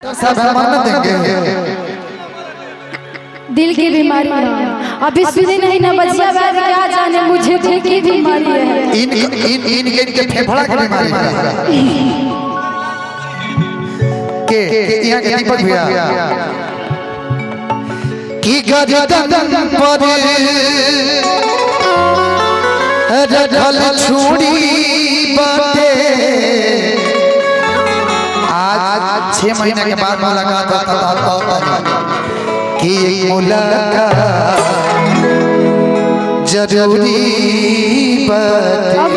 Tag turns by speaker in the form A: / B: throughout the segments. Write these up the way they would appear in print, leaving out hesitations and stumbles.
A: सब मरने देंगे।
B: दिल की बीमारी अभी सुनी नहीं ना बचिया बात क्या जाने मुझे दिल की बीमारी है।
A: इनके फेफड़ा की बीमारी के यहाँ के दीपक भैया की गर्दन पर रखल छुरी बाटे। आज 6 महीने के बाद मुलाकात होता कि मुलाकात जरूरी बाटे।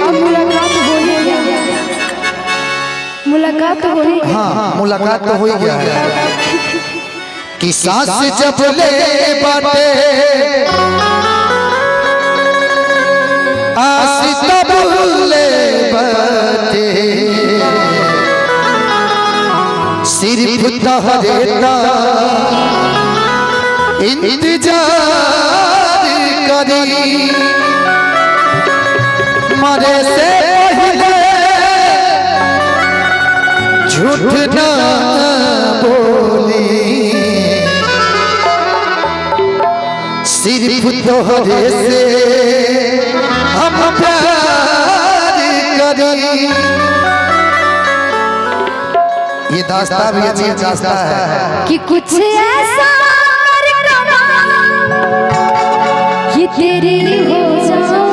B: मुलाकात हो ही
A: हाँ मुलाकात तो हो ही गया है कि सांस जब ले बाटे आस तब ले बाटे सिर्फ तहरेता इंतजार करी मरे से पहले झूठ ना बोली सिर्फ तोहरे से हम प्यार करी। ये दास्तां भी अच्छी दास्तां है
B: कि कुछ ऐसा कि तेरी हो जाऊं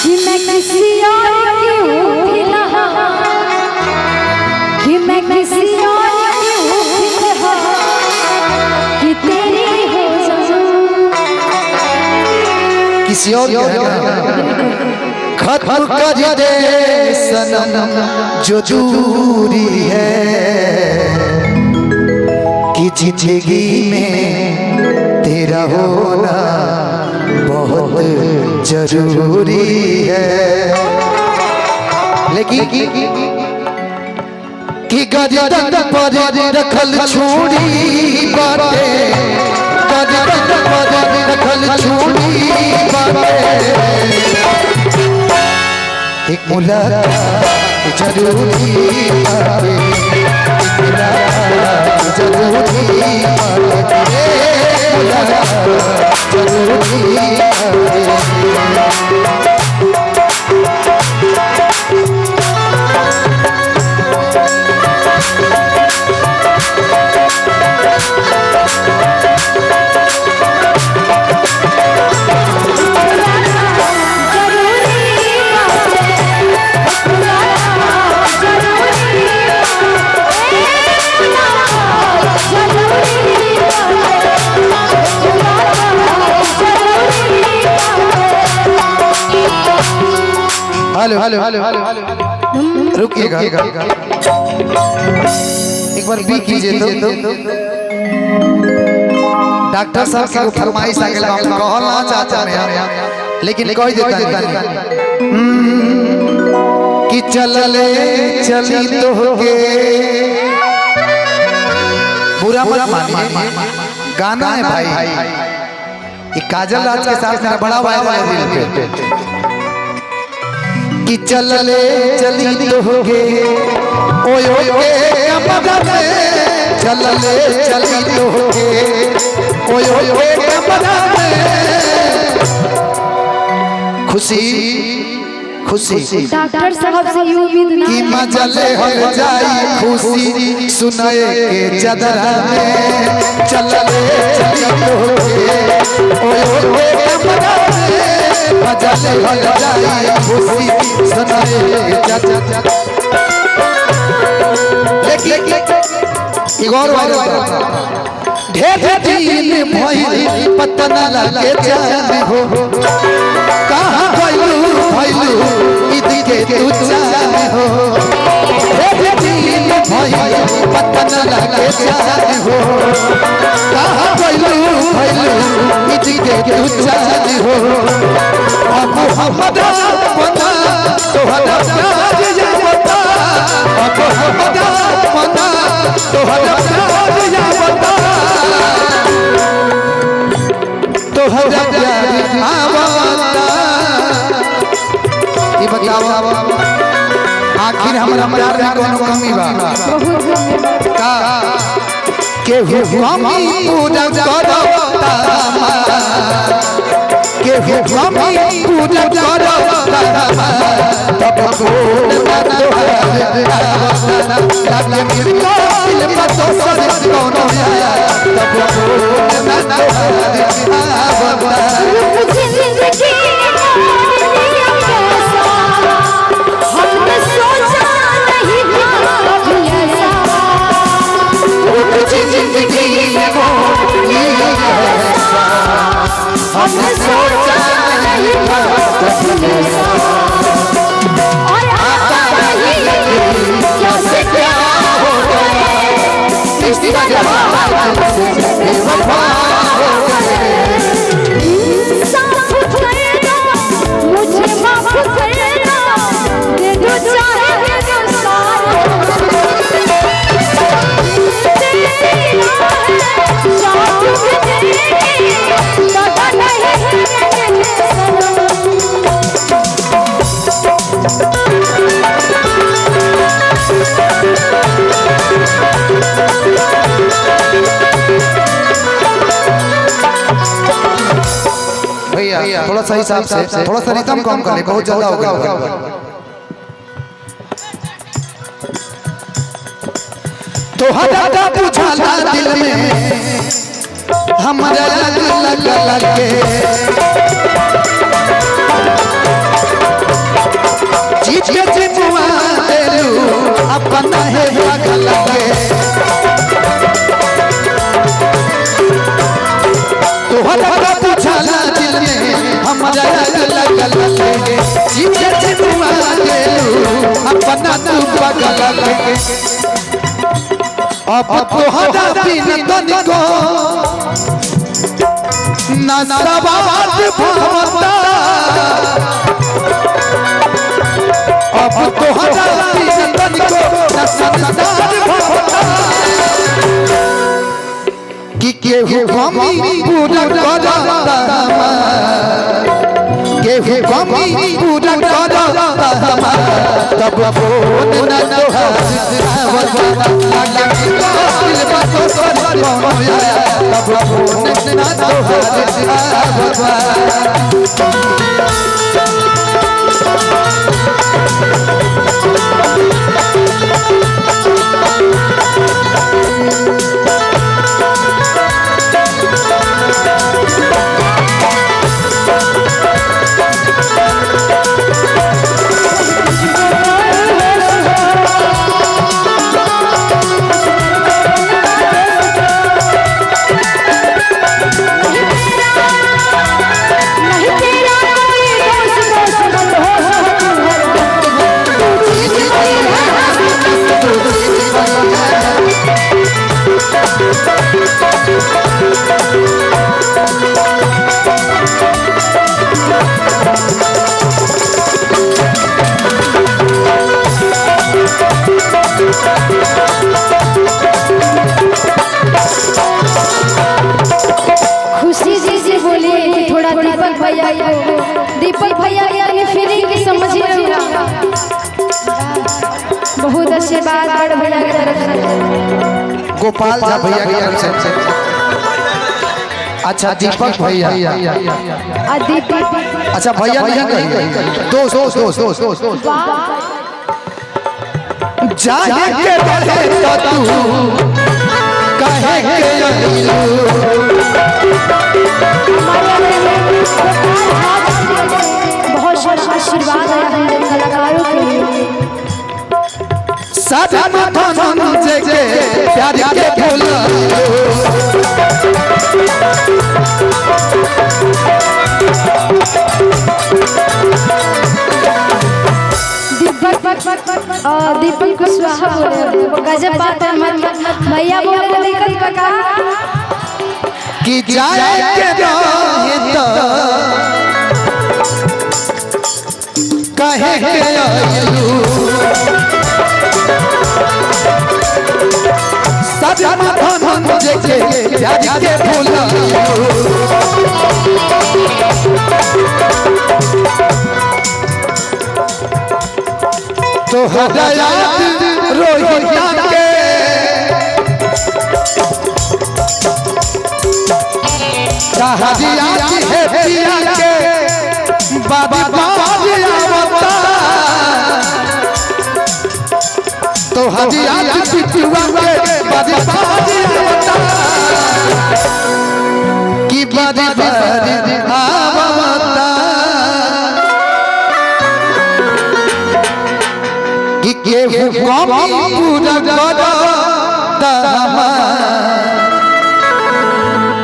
B: कि मैं किसी और की हूँ फिलहाल कि मैं किसी और की हूँ फिलहाल कि तेरी हो जाऊं
A: किसी और खत्म कर दे सनम जो दूरी है कि जिंदगी में तेरा होना बहुत जरूरी है। लेकिन कि गर्दन पर रखल छुरी बाटे गर्दन पर रखल छुरी बाटे एक मुलाकात जरूरी बाटे एक मुलाकात जरूरी बाटे मुलाकात जरूरी बाटे। हेलो रुकिएगा एक बार बी कीजिए तो डॉक्टर साहब की फरमाइश आ गई हम कहना चाहता मैं लेकिन कह देता कि चलले चली तो के बुरा मत मानिए गाना है भाई। ये काजल राज के साथ मेरा बड़ा वायरल है दिल पे कि चलले चली दोगे ओए ओए कमर में चलले चली दोगे ओए ओए कमर में खुशी खुशी
B: डॉक्टर साहब से ये उम्मीद ना
A: कि मजले हो जाई खुशी सुनाए के चदरा में चलले चली दोगे ओए ओए कमर में मजले हो जाई खुशी सुनाए के चदरा। लेकिन एक और ढेर दिन भइल पता न लगे जान हो कहां भइलू इदी के तू जान हो ढेर दिन भइल पता न लगे जान हो कहां भइलू इदी के तू जान हो मोहम्मद बना तोहरा प्यार या बता मोहम्मद बना तोहरा प्यार या बता तोहरा प्यार आवता ये बताओ आखिर हमरा प्यार में कोनो कमी बा का केहू हमी पूजा करो केहू हमी पूजा करो तब फूल ना लागे मिलको दिल में तो सर कोनो तब फूल ना
B: जिंदगी हमने सोचा नहीं कभी ऐसा
A: जिंदगी हमने सोचा नहीं कभी ऐसा
B: और आता नहीं कैसे क्या हो गए
A: इस जवान से बेवफा हो गए
B: साफ करना मुझे माफ करना दे दो चाहे दे दो सारा
A: भैया थोड़ा सा हिसाब से थोड़ा सा रिदम कम कर ले, बहुत ज्यादा हो गया। तो हटा बुझाला दिल में हमरा लग के जीत के जितवा देलू अपना है पागल के तो हटा बुझाला दिल में हमरा लग के जीत के जितवा देलू अपना तू पागल के अब तोहरा बिन तनिको ना सवाद भवता अब तोहरा बिन तनिको ना संसार भवता कि केहू हमी पूरा करता केहू हमी पूरा करता तब फोन न तोहर लागे दिल में तो सर कोनो आया तब फोन न तोहर
B: दीपक भैया की फीलिंग की समझिए बहुत आशीर्वाद बड़ भैया की तरफ से
A: गोपाल झा भैया की तरफ से अच्छा दीपक भैया अच्छा भैया नहीं दोस्त जाने के रहे तो तू कहे के
B: बहुत सारा आशीर्वाद है हम कलाकारों के लिए
A: सादा माथन जगे प्यार के फूल
B: दीपक कुशवाहा बोले गजब बात है भैया बोले तो दिक्कत पका
A: कि जाए के रहे तो कहे के आयलू सादा माथन जगे प्यार के फूल तो तो हदायत रोहिता के हरियात है पिया के बाबा आवता तो हरियात पिटुआ के बाबा आवता कि बाबा आवता कि केहू कमी पूरा करो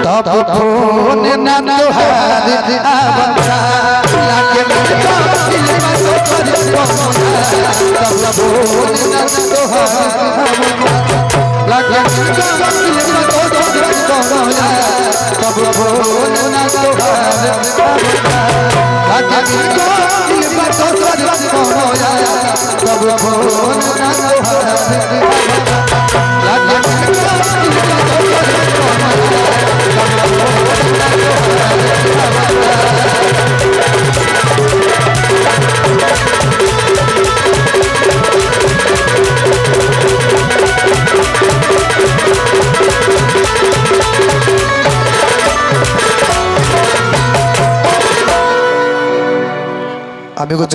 A: तब फोन न तोहार आवता लागे मुझको दिल में तो कर तब फोन न तोहार लागे मुझको दिल में तो कर तब फोन न तोहार लागे मुझको दिल में तो कर तब फोन न तोहार लागे मुझको दिल में तो अभी कुछ